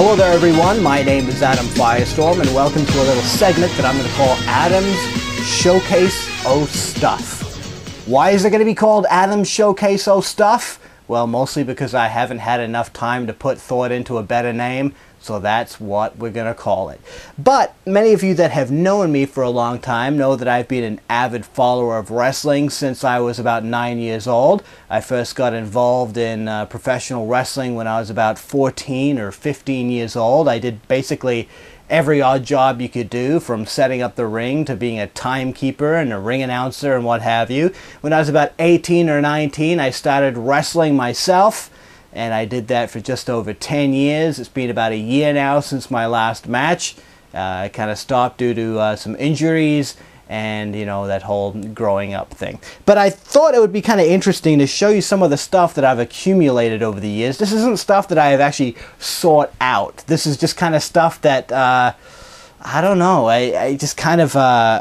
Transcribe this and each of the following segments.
Hello there everyone, my name is Adam Firestorm and welcome to a little segment that I'm going to call Adam's Showcase O Stuff. Why is it going to be called Adam's Showcase O Stuff? Well, mostly because I haven't had enough time to put thought into a better name, so that's what we're going to call it. But many of you that have known me for a long time know that I've been an avid follower of wrestling since I was about 9 years old. I first got involved in professional wrestling when I was about 14 or 15 years old. I did basically every odd job you could do, from setting up the ring to being a timekeeper and a ring announcer and what have you. When I was about 18 or 19, I started wrestling myself, and I did that for just over 10 years. It's been about a year now since my last match. I kind of stopped due to some injuries and, you know, that whole growing up thing. But I thought it would be kind of interesting to show you some of the stuff that I've accumulated over the years. This isn't stuff that I have actually sought out. This is just kind of stuff that, I don't know, I just kind of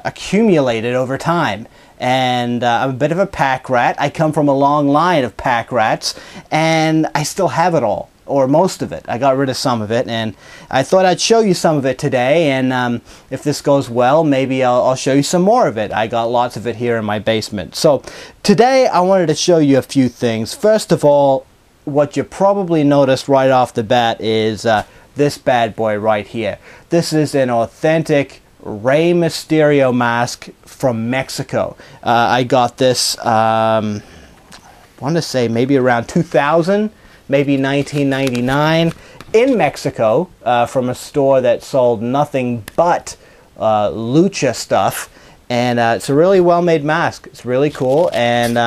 accumulated over time. And I'm a bit of a pack rat. I come from a long line of pack rats, and I still have it all, or most of it. I got rid of some of it, and I thought I'd show you some of it today, and if this goes well, maybe I'll show you some more of it. I got lots of it here in my basement. So today I wanted to show you a few things. First of all, what you probably noticed right off the bat is this bad boy right here. This is an authentic Rey Mysterio mask from Mexico. I got this, I want to say maybe around 2000, maybe 1999, in Mexico, from a store that sold nothing but lucha stuff. And it's a really well-made mask. It's really cool, and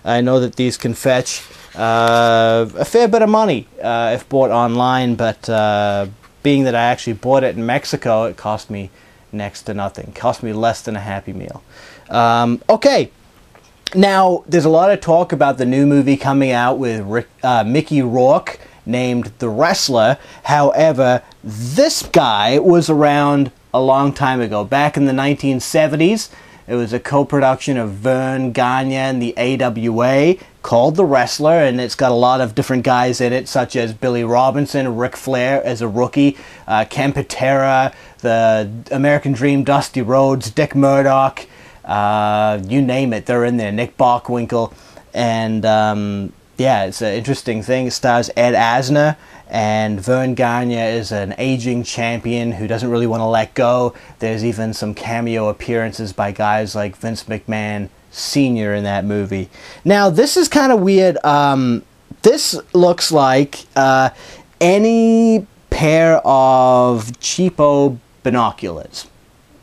I know that these can fetch a fair bit of money if bought online, but being that I actually bought it in Mexico, it cost me next to nothing. It cost me less than a Happy Meal. Okay, now there's a lot of talk about the new movie coming out with Mickey Rourke named The Wrestler. However, this guy was around a long time ago, back in the 1970s. It was a co-production of Vern Gagne and the AWA called The Wrestler, and it's got a lot of different guys in it, such as Billy Robinson, Ric Flair as a rookie, Ken Patera, the American Dream, Dusty Rhodes, Dick Murdoch, you name it, they're in there, Nick Bockwinkel, and yeah, it's an interesting thing. It stars Ed Asner, and Vern Gagne is an aging champion who doesn't really want to let go. There's even some cameo appearances by guys like Vince McMahon Sr. in that movie. Now, this is kind of weird. This looks like any pair of cheapo binoculars.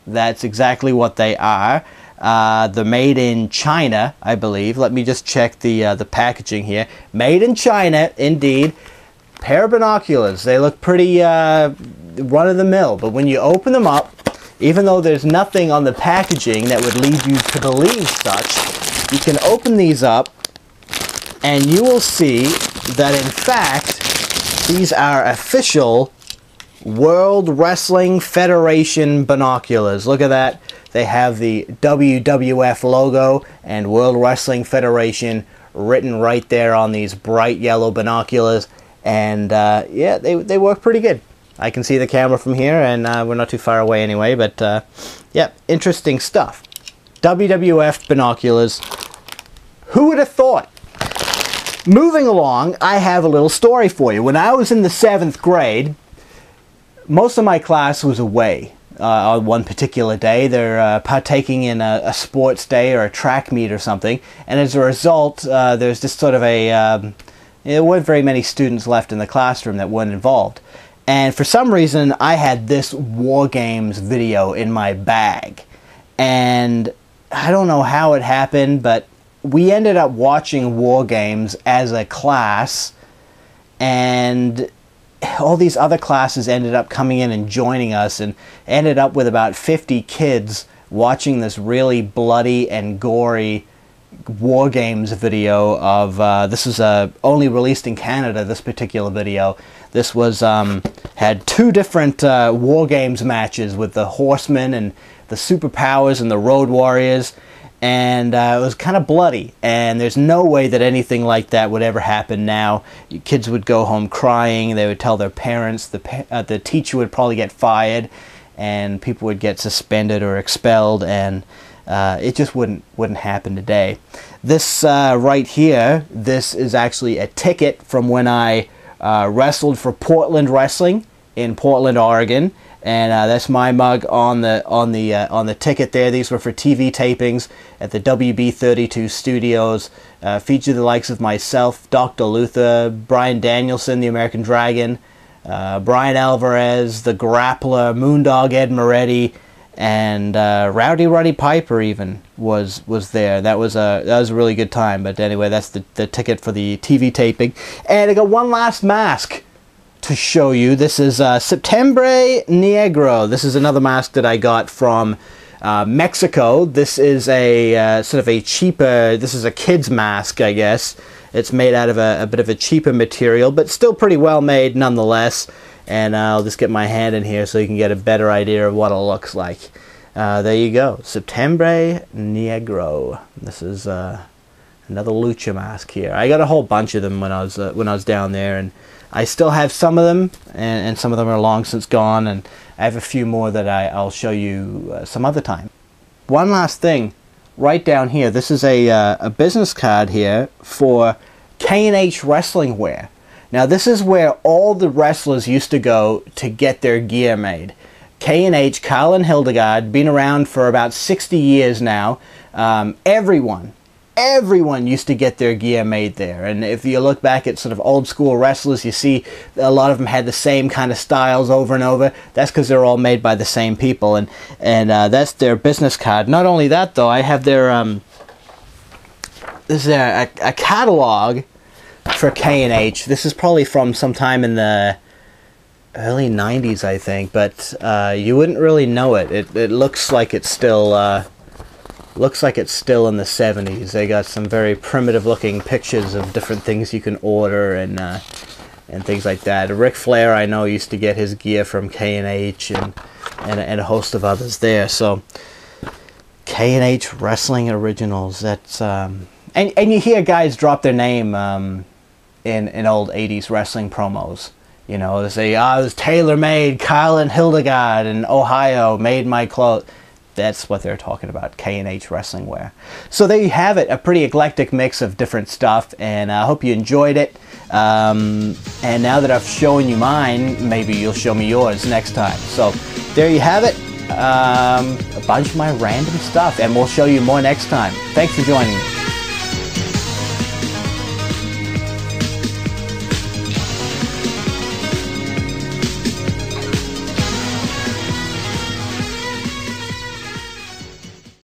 That's exactly what they are. They're made in China, I believe. Let me just check the packaging here. Made in China, indeed. Pair of binoculars. They look pretty run-of-the-mill, but when you open them up, even though there's nothing on the packaging that would lead you to believe such, you can open these up and you will see that in fact these are official World Wrestling Federation binoculars. Look at that. They have the WWF logo and World Wrestling Federation written right there on these bright yellow binoculars. And yeah, they work pretty good. I can see the camera from here, and we're not too far away anyway, but yeah, interesting stuff. WWF binoculars. Who would have thought? Moving along, I have a little story for you. When I was in the 7th grade, most of my class was away on one particular day. They're partaking in a sports day or a track meet or something, and as a result, there's just sort of a... there weren't very many students left in the classroom that weren't involved. And for some reason, I had this War Games video in my bag. And I don't know how it happened, but we ended up watching War Games as a class. And all these other classes ended up coming in and joining us, and ended up with about 50 kids watching this really bloody and gory War Games video of, this was only released in Canada, this particular video. This was, had 2 different War Games matches with the Horsemen and the Superpowers and the Road Warriors, and it was kind of bloody, and there's no way that anything like that would ever happen now. Kids would go home crying, they would tell their parents, the teacher would probably get fired, and people would get suspended or expelled, and it just wouldn't happen today. This right here, this is actually a ticket from when I wrestled for Portland Wrestling in Portland, Oregon. And that's my mug on the ticket there. These were for TV tapings at the WB32 studios. Featured the likes of myself, Dr. Luther, Brian Danielson, the American Dragon, Brian Alvarez, the Grappler, Moondog Ed Moretti, and Rowdy Roddy Piper even was there. That was a really good time. But anyway, that's the ticket for the TV taping. And I got one last mask to show you. This is Septembre Negro. This is another mask that I got from Mexico. This is a sort of a cheaper, this is a kid's mask, I guess. It's made out of a bit of a cheaper material, but still pretty well made nonetheless. And I'll just get my hand in here so you can get a better idea of what it looks like. There you go, Septembre Negro. This is another lucha mask here. I got a whole bunch of them when I was down there, and I still have some of them, and some of them are long since gone, and I have a few more that I'll show you some other time. One last thing, right down here, this is a business card here for K&H Wrestling Wear. Now this is where all the wrestlers used to go to get their gear made. K&H, Carl and Hildegard, been around for about 60 years now. Everyone used to get their gear made there, and if you look back at sort of old school wrestlers, you see a lot of them had the same kind of styles over and over. That's because they're all made by the same people, and that's their business card. Not only that, though, I have their this is a catalog for K&H. This is probably from sometime in the early 90s, I think, but you wouldn't really know it. It looks like it's still looks like it's still in the 70s. They got some very primitive looking pictures of different things you can order and things like that. Ric Flair, I know, used to get his gear from K&H and a host of others there. So K&H Wrestling Originals. That's and you hear guys drop their name in old 80s wrestling promos. You know, they say, it was tailor-made, Kyle and Hildegard in Ohio made my clothes. That's what they're talking about, K&H Wrestling Wear. So there you have it, a pretty eclectic mix of different stuff, and I hope you enjoyed it. And now that I've shown you mine, maybe you'll show me yours next time. So there you have it, a bunch of my random stuff, and we'll show you more next time. Thanks for joining me.